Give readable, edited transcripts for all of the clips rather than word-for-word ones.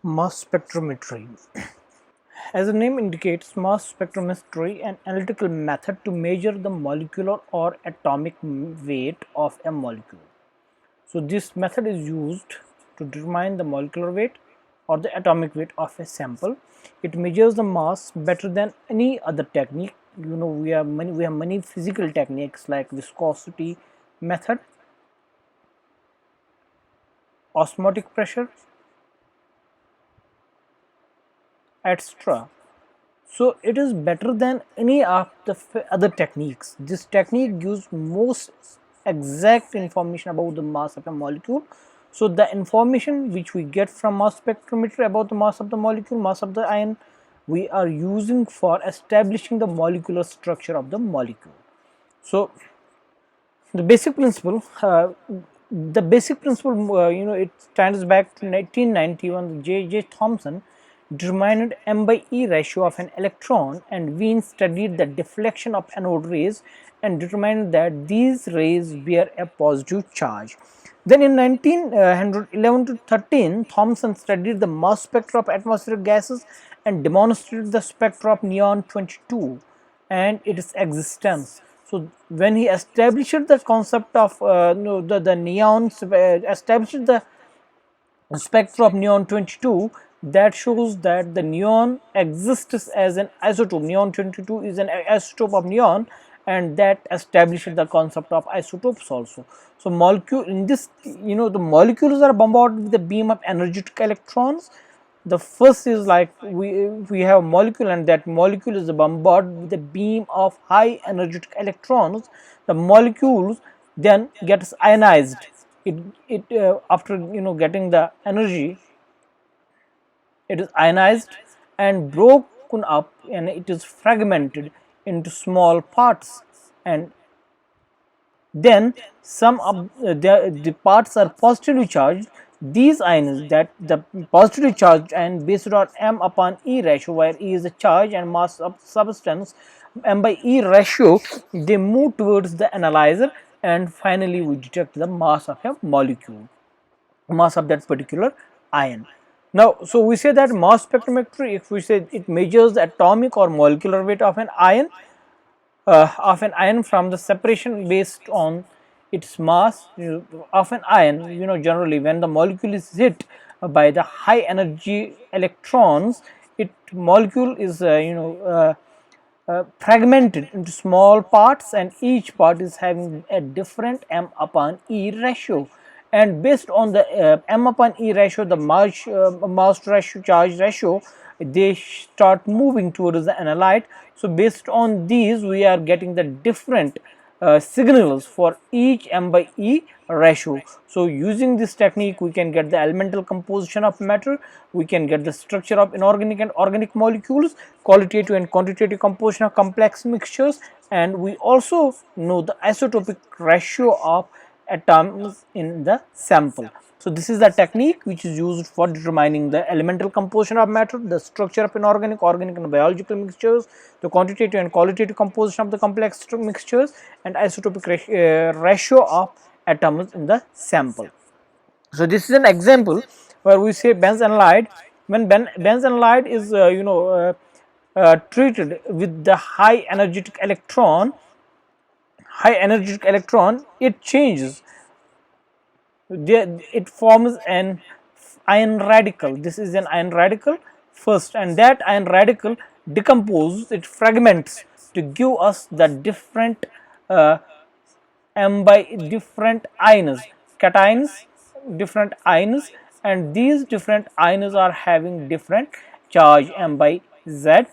Mass spectrometry. As the name indicates, mass spectrometry an analytical method to measure the molecular or atomic weight of a molecule. So this method is used to determine the molecular weight or the atomic weight of a sample. It measures the mass better than any other technique. We have many physical techniques like viscosity method, osmotic pressure, etc. So it is better than any of the other techniques. This technique gives most exact information about the mass of a molecule. So the information which we get from mass spectrometry about the mass of the molecule, mass of the ion, we are using for establishing the molecular structure of the molecule. So the basic principle, it stands back to 1991. J. Thomson determined m by e ratio of an electron, and Wien studied the deflection of anode rays and determined that these rays bear a positive charge. Then in 1911 to 13, Thomson studied the mass spectra of atmospheric gases and demonstrated the spectra of neon 22 and its existence. So when he established the concept of the neon, established the spectra of neon 22, that shows that the neon exists as an isotope. Neon 22 is an isotope of neon, and that established the concept of isotopes also. So molecule in this, the molecules are bombarded with a beam of energetic electrons. The first is like we have a molecule, and that molecule is bombarded with a beam of high energetic electrons. The molecules then gets ionized. It after getting the energy, it is ionized and broken up, and it is fragmented into small parts, and then some of the parts are positively charged. These ions, that the positively charged ion based on m upon e ratio, where e is the charge and mass of substance, m by e ratio, they move towards the analyzer, and finally we detect the mass of a molecule, mass of that particular ion. Now, so we say that mass spectrometry, if we say it measures the atomic or molecular weight of an ion, from the separation based on its mass of an ion. Generally when the molecule is hit by the high energy electrons, it molecule is fragmented into small parts, and each part is having a different m upon e ratio, and based on the m upon e ratio, the mass ratio, charge ratio, they start moving towards the analyte. So based on these, we are getting the different signals for each m by e ratio. So using this technique, we can get the elemental composition of matter, we can get the structure of inorganic and organic molecules, qualitative and quantitative composition of complex mixtures, and we also know the isotopic ratio of atoms in the sample. So this is the technique which is used for determining the elemental composition of matter, the structure of inorganic, organic and biological mixtures, the quantitative and qualitative composition of the complex mixtures, and isotopic ratio of atoms in the sample. So this is an example where we say benzanilide. When benzanilide is treated with the high energetic electron, it changes. It forms an ion radical. This is an ion radical first, and that ion radical decomposes, it fragments to give us the different m by different ions, cations, different ions, and these different ions are having different charge m by z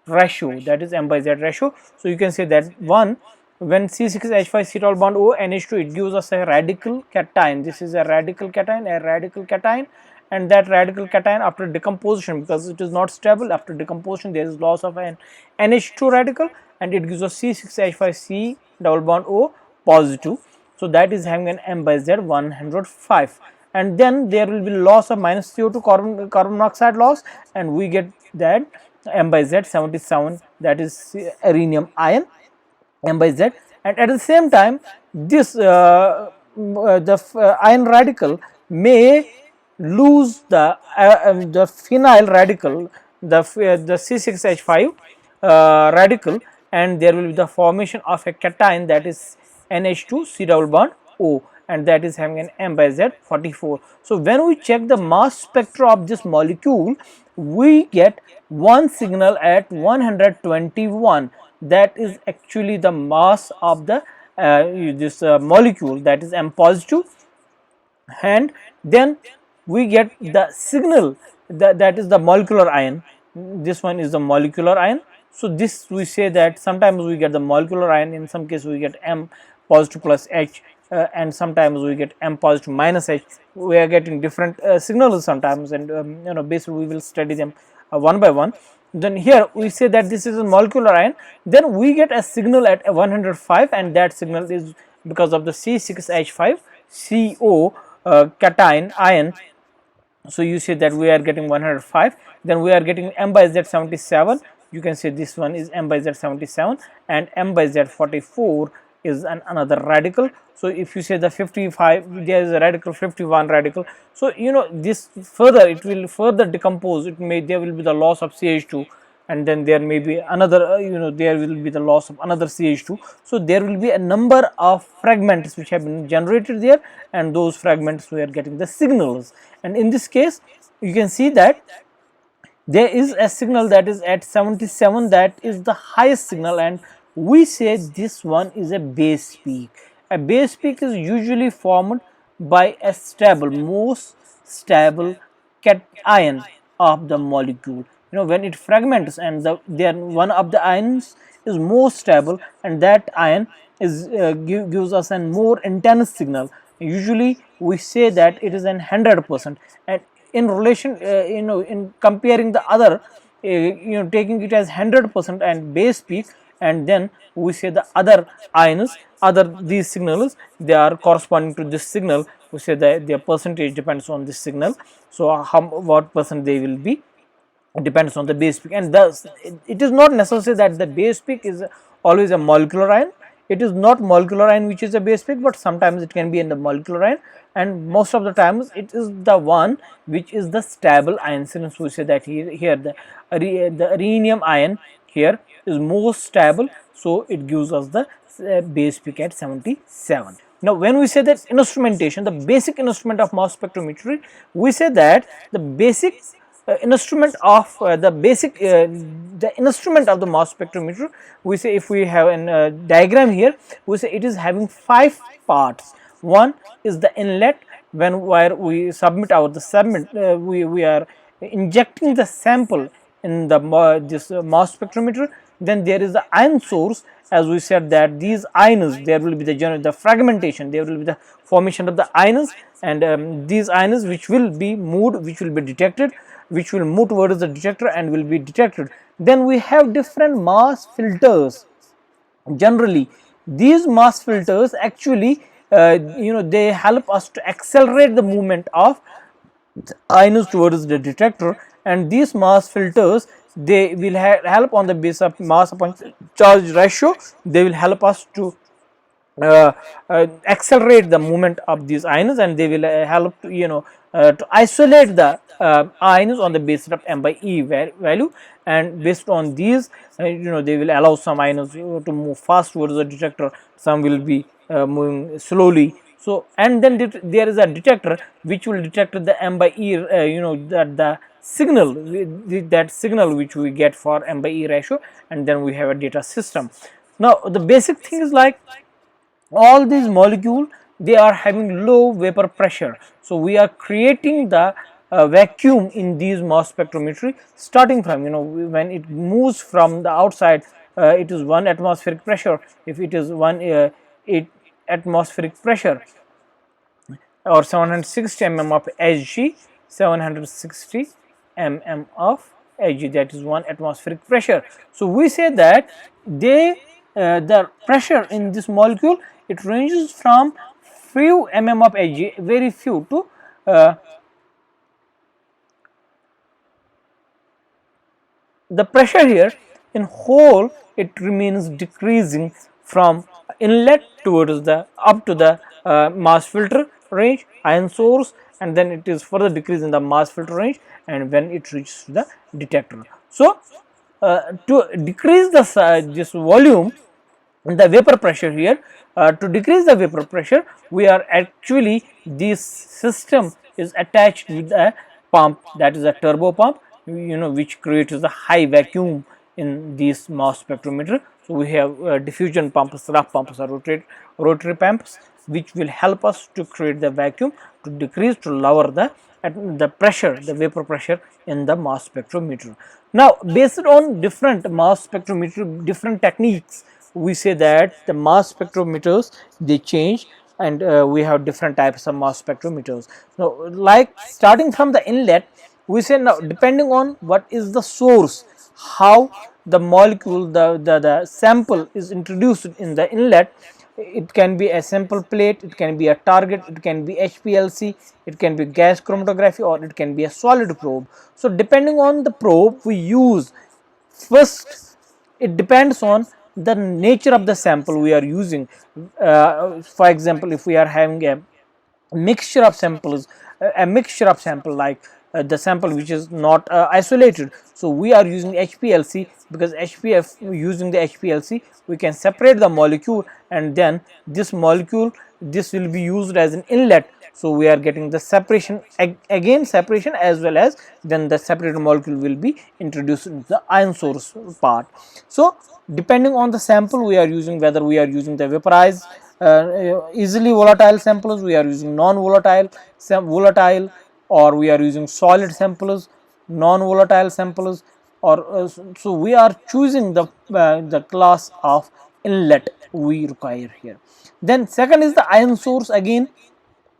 ratio, that is m by z ratio. So you can say that one, when C6H5 ketol bond O NH2, it gives us a radical cation. This is a radical cation, and that radical cation, after decomposition, because it is not stable, after decomposition there is loss of an NH2 radical, and it gives us C6H5C double bond O positive. So that is having an m by z 105, and then there will be loss of minus CO2, carbon monoxide loss, and we get that m by z 77, that is rhenium ion m by z. And at the same time, this ion radical may lose the phenyl radical, the C6H5 radical, and there will be the formation of a cation, that is NH2 C double bond O, and that is having an M by Z 44. So when we check the mass spectra of this molecule, we get one signal at 121. That is actually the mass of the this molecule, that is M positive. And then we get the signal, that is the molecular ion. This one is the molecular ion. So this we say that sometimes we get the molecular ion, in some case we get M positive plus H, and sometimes we get M positive minus H. We are getting different signals sometimes, and basically we will study them one by one. Then here we say that this is a molecular ion, then we get a signal at 105, and that signal is because of the C6H5 CO cation ion. So you say that we are getting 105, then we are getting M by Z 77. You can say this one is M by Z 77, and M by Z 44 is another radical. So if you say the 55, there is a radical, 51 radical. So this further, it will further decompose. There will be the loss of CH2, and then there may be another, there will be the loss of another CH2. So there will be a number of fragments which have been generated there, and those fragments we are getting the signals. And in this case you can see that there is a signal that is at 77, that is the highest signal, and we say this one is a base peak. A base peak is usually formed by a stable, most stable cation of the molecule. When it fragments, and then one of the ions is more stable, and that ion is gives us a more intense signal. Usually we say that it is an 100%, and in relation, in comparing the other, taking it as 100% and base peak, and then we say the other ions, these signals, they are corresponding to this signal. We say that their percentage depends on this signal. So what percent they will be depends on the base peak. And thus it is not necessary that the base peak is always a molecular ion. It is not molecular ion which is a base peak, but sometimes it can be in the molecular ion, and most of the times it is the one which is the stable ion. Since we say that here the rhenium ion here is more stable, so it gives us the base peak at 77. Now when we say that instrumentation, the basic instrument of mass spectrometry, we say that the basic instrument of the instrument of the mass spectrometer, we say, if we have a diagram here, we say it is having 5 parts. One is the inlet, where we submit we are injecting the sample in the this mass spectrometer. Then there is the ion source. As we said that these ions, there will be the fragmentation, there will be the formation of the ions, and these ions which will be moved, which will be detected, which will move towards the detector and will be detected. Then we have different mass filters. Generally these mass filters actually they help us to accelerate the movement of ions towards the detector, and these mass filters, they will help on the basis of mass upon charge ratio. They will help us to accelerate the movement of these ions, and they will help to, to isolate the ions on the basis of M by E value, and based on these, they will allow some ions to move fast towards the detector, some will be moving slowly. So, and then there is a detector which will detect the M by E, that the signal, that signal which we get for M by E ratio, and then we have a data system. Now the basic thing is like, all these molecules, they are having low vapor pressure. So we are creating the vacuum in these mass spectrometry, starting from, when it moves from the outside, it is 1 atmospheric pressure. If it is 1 atmospheric pressure, or 760 mm of Hg, 760 mm of Hg, that is 1 atmospheric pressure. So we say that the pressure in this molecule, it ranges from few mm of Hg, very few, to the pressure here in whole, it remains decreasing from inlet towards the up to the mass filter range, ion source, and then it is further decreased in the mass filter range, and when it reaches the detector. So to decrease this volume, the vapor pressure here, to decrease the vapor pressure, we are actually, this system is attached with a pump, that is a turbo pump, which creates a high vacuum in this mass spectrometer. So we have diffusion pumps, rough pumps, or rotary pumps, which will help us to create the vacuum, to decrease, to lower the pressure, the vapor pressure in the mass spectrometer. Now, based on different mass spectrometer, different techniques, we say that the mass spectrometers, they change, and we have different types of mass spectrometers. Now, like starting from the inlet, we say, now depending on what is the source, how the molecule, the sample is introduced in the inlet. It can be a sample plate, it can be a target, it can be HPLC, it can be gas chromatography, or it can be a solid probe. So depending on the probe we use, first it depends on the nature of the sample we are using. For example, if we are having a mixture of samples, a mixture of sample, like the sample which is not isolated, so we are using HPLC, because HPF, using the HPLC, we can separate the molecule, and then this molecule, this will be used as an inlet. So we are getting the separation, again separation, as well as then the separated molecule will be introduced into the ion source part. So depending on the sample we are using, whether we are using the vaporized easily volatile samples, we are using non-volatile, volatile, or we are using solid samples, non-volatile samples, or so we are choosing the class of inlet we require here. Then second is the ion source. Again,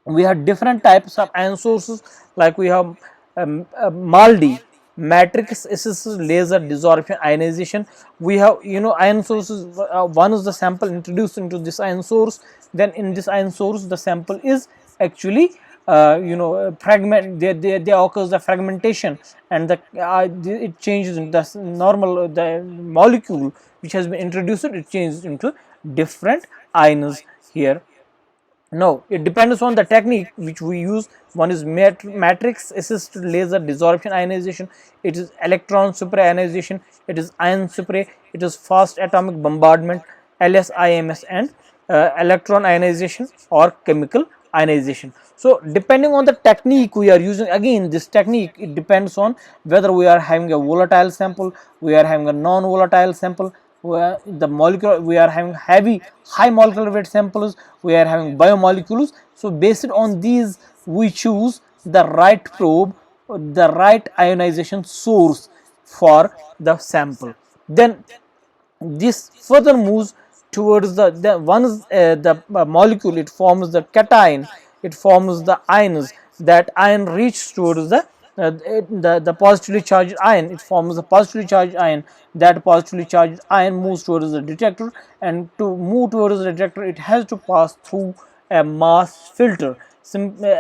we have different types of ion sources, like we have MALDI, matrix assisted laser desorption ionization. We have ion sources. One is the sample introduced into this ion source, then in this ion source the sample is actually fragment, there occurs the fragmentation, and it changes in the normal, the molecule which has been introduced, it changes into different ions here. No, it depends on the technique which we use. One is matrix assisted laser desorption ionization, it is electron superionization, it is ion spray, it is fast atomic bombardment, LSIMS, and electron ionization or chemical ionization. So depending on the technique we are using, again this technique, it depends on whether we are having a volatile sample, we are having a non-volatile sample, where the molecule, we are having high molecular weight samples, we are having biomolecules. So based on these we choose the right probe, the right ionization source for the sample. Then this further moves towards the once the molecule, it forms the cation, it forms the ions, that ion reaches towards the positively charged ion, it forms the positively charged ion, that positively charged ion moves towards the detector, and to move towards the detector it has to pass through a mass filter.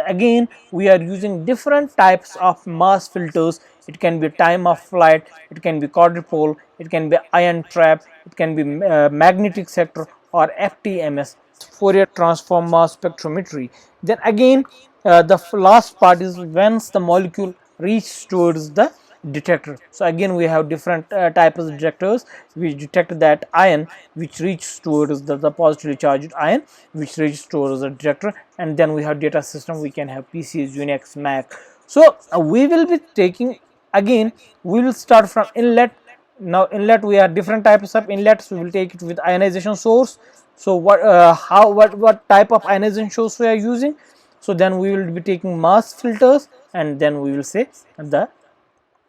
Again, we are using different types of mass filters. It can be time of flight, it can be quadrupole, it can be ion trap, it can be magnetic sector, or FTMS, Fourier transform mass spectrometry. Then again, the last part is once the molecule reaches towards the detector. So again we have different types of detectors which detect that ion which reaches towards the positively charged ion which reaches towards the detector. And then we have data system, we can have PCs, Unix, Mac. So we will be taking, again we will start from inlet. Now inlet, we have different types of inlets, we will take it with ionization source. So what type of ionization source we are using. So then we will be taking mass filters, and then we will say the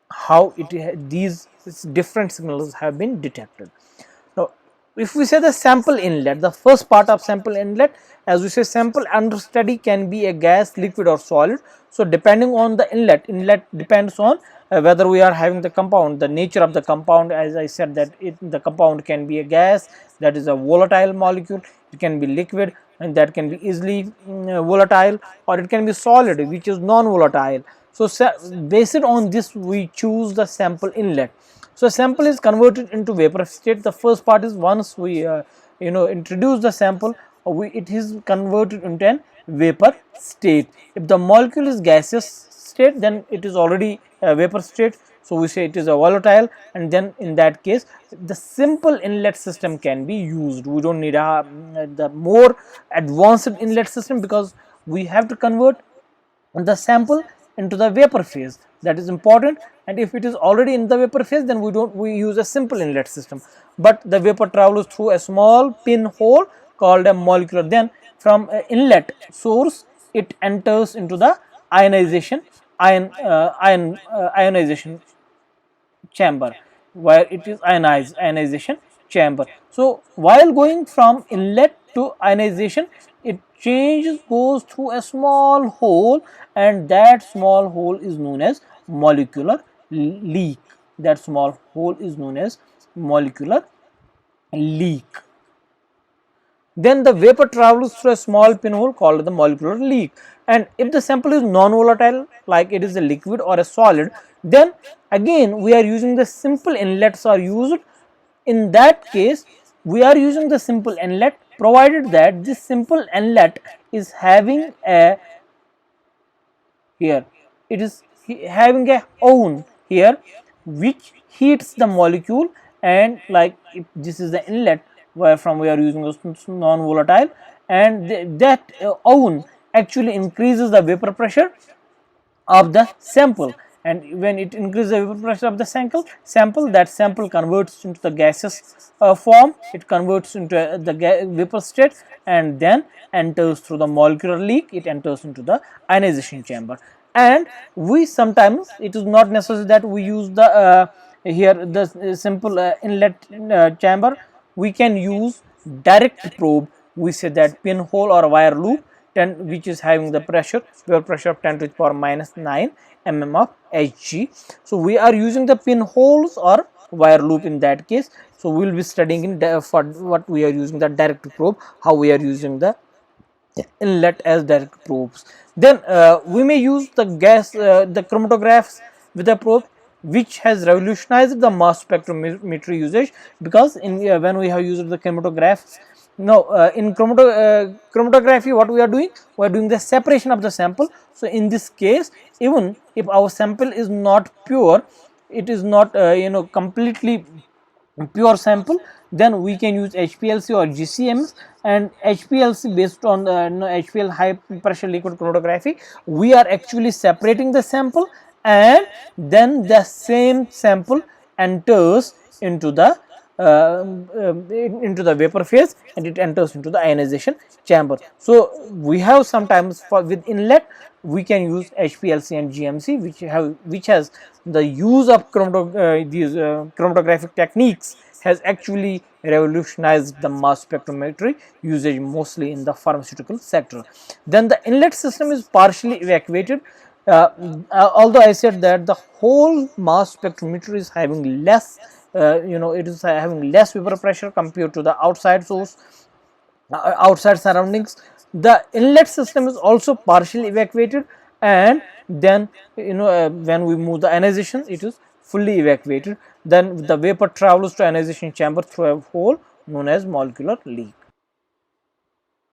how these different signals have been detected. Now, if we say the sample inlet, the first part of sample inlet, as we say, sample under study can be a gas, liquid, or solid. So depending on the inlet depends on whether we are having the compound, the nature of the compound. As I said, that the compound can be a gas, that is a volatile molecule, it can be liquid, and that can be easily volatile, or it can be solid, which is non-volatile. So based on this we choose the sample inlet. So sample is converted into vapor state. The first part is once we introduce the sample, it is converted into an vapor state. If the molecule is gaseous state, then it is already a vapor state, so we say it is a volatile, and then in that case the simple inlet system can be used. We don't need the more advanced inlet system, because we have to convert the sample into the vapor phase. That is important, and if it is already in the vapor phase, then we use a simple inlet system. But the vapor travels through a small pinhole called a molecular, then from inlet source it enters into the ionization chamber, where it is ionization chamber. So while going from inlet to ionization, it goes through a small hole, and that small hole is known as molecular leak. That small hole is known as molecular leak. Then the vapor travels through a small pinhole called the molecular leak. And if the sample is non-volatile, like it is a liquid or a solid, then again we are using the simple inlets are used. In that case, we are using the simple inlet, provided that this simple inlet is having a, here it is having a oven here, which heats the molecule, and like if this is the inlet where from we are using those non-volatile, and that oven actually increases the vapor pressure of the sample, and when it increases the vapor pressure of the sample, that sample converts into the gaseous form. It converts into the vapor state, and then enters through the molecular leak. It enters into the ionization chamber. And we sometimes, it is not necessary that we use the here the simple inlet chamber. We can use direct probe. We say that pinhole or wire loop, which is having the vapor pressure of 10 to the power minus 9 mm of Hg. So we are using the pinholes or wire loop in that case. So we will be studying in for what we are using the direct probe, how we are using the inlet as direct probes. Then we may use the chromatographs with a probe, which has revolutionized the mass spectrometry usage, because in when we have used the chromatographs, now in chromatography, what we are doing, we are doing the separation of the sample. So in this case, even if our sample is not pure, it is not completely pure sample, then we can use HPLC or GCMs. And HPLC, based on HPL, high pressure liquid chromatography, we are actually separating the sample, and then the same sample enters into the vapor phase, and it enters into the ionization chamber. So we have sometimes with inlet we can use HPLC and GMC, which has the use of these chromatographic techniques has actually revolutionized the mass spectrometry usage, mostly in the pharmaceutical sector. Then the inlet system is partially evacuated. Although I said that the whole mass spectrometer is having less, it is having less vapor pressure compared to the outside source, outside surroundings. The inlet system is also partially evacuated, and then when we move the ionization, it is fully evacuated. Then the vapor travels to ionization chamber through a hole known as molecular leak.